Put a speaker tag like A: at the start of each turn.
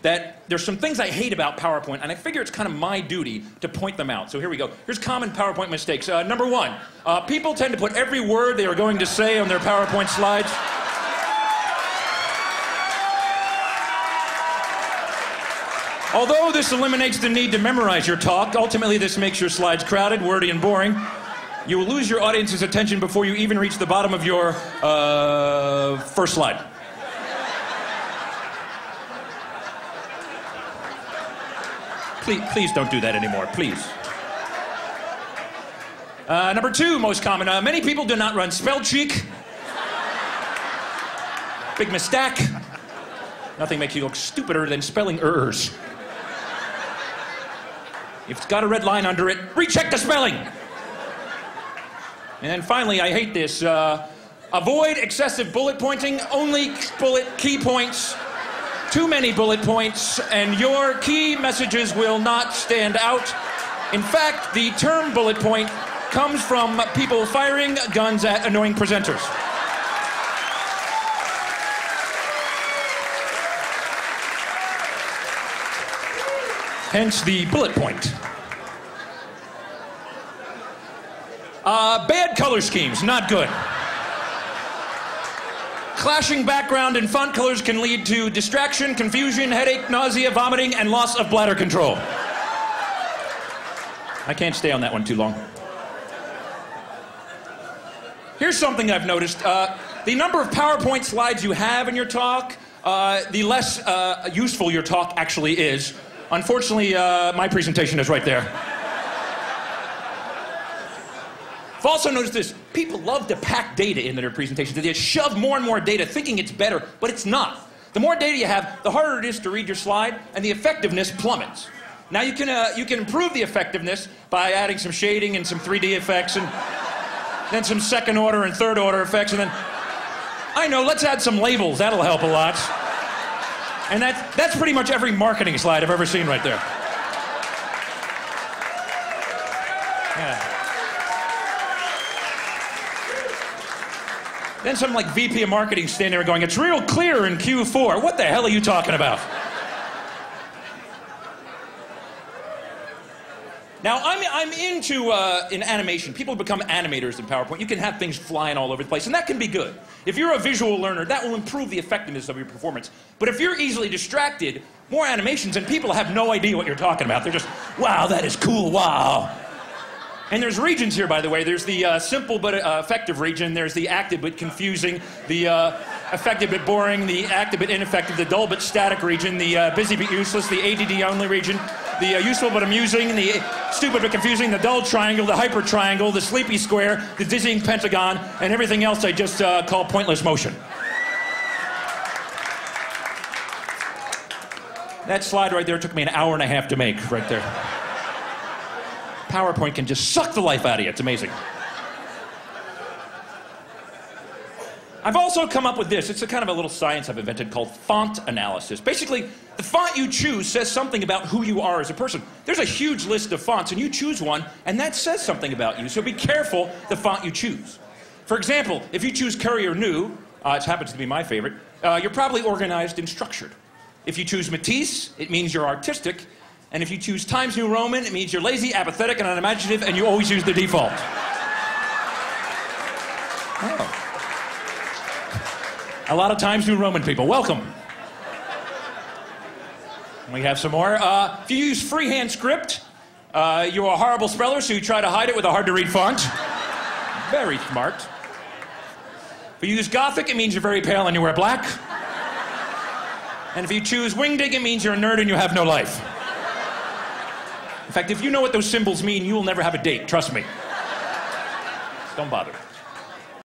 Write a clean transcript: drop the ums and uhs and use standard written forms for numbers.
A: that there's some things I hate about PowerPoint, and I figure it's kind of my duty to point them out. So here we go. Here's common PowerPoint mistakes. Number one, people tend to put every word they are going to say on their PowerPoint slides. Although this eliminates the need to memorize your talk, ultimately this makes your slides crowded, wordy, and boring. You will lose your audience's attention before you even reach the bottom of your first slide. Please don't do that anymore, please. Number two, most common. Many people do not run spell check. Big mistake. Nothing makes you look stupider than spelling errors. If it's got a red line under it, recheck the spelling. And then finally, I hate this. Avoid excessive bullet pointing. Only bullet key points. Too many bullet points, and your key messages will not stand out. In fact, the term bullet point comes from people firing guns at annoying presenters. Hence the bullet point. Bad color schemes, not good. Clashing background and font colors can lead to distraction, confusion, headache, nausea, vomiting, and loss of bladder control. I can't stay on that one too long. Here's something I've noticed. The number of PowerPoint slides you have in your talk, the less useful your talk actually is. Unfortunately, my presentation is right there. I've also noticed this. People love to pack data into their presentations. They shove more and more data thinking it's better, but it's not. The more data you have, the harder it is to read your slide, and the effectiveness plummets. Now you can improve the effectiveness by adding some shading and some 3D effects, and then some second order and third order effects, and then, I know, let's add some labels. That'll help a lot. And that's pretty much every marketing slide I've ever seen right there. Yeah. Then some like VP of marketing standing there going, "It's real clear in Q4. What the hell are you talking about?" Now, I'm into in animation. People become animators in PowerPoint. You can have things flying all over the place, and that can be good. If you're a visual learner, that will improve the effectiveness of your performance. But if you're easily distracted, more animations, and people have no idea what you're talking about. They're just, "Wow, that is cool, wow." And there's regions here, by the way. There's the simple but effective region. There's the active but confusing, the effective but boring, the active but ineffective, the dull but static region, the busy but useless, the ADD only region, the useful but amusing, the stupid but confusing, the dull triangle, the hyper triangle, the sleepy square, the dizzying pentagon, and everything else I just call pointless motion. That slide right there took me an hour and a half to make, right there. PowerPoint can just suck the life out of you. It's amazing. I've also come up with this. It's a kind of a little science I've invented called font analysis. Basically, the font you choose says something about who you are as a person. There's a huge list of fonts, and you choose one, and that says something about you. So be careful the font you choose. For example, if you choose Courier New, it happens to be my favorite, you're probably organized and structured. If you choose Matisse, it means you're artistic. And if you choose Times New Roman, it means you're lazy, apathetic, and unimaginative, and you always use the default. Oh. A lot of Times New Roman people. Welcome. We have some more. If you use freehand script, you're a horrible speller, so you try to hide it with a hard-to-read font. Very smart. If you use Gothic, it means you're very pale and you wear black. And if you choose Wingding, it means you're a nerd and you have no life. In fact, if you know what those symbols mean, you will never have a date. Trust me. Don't bother.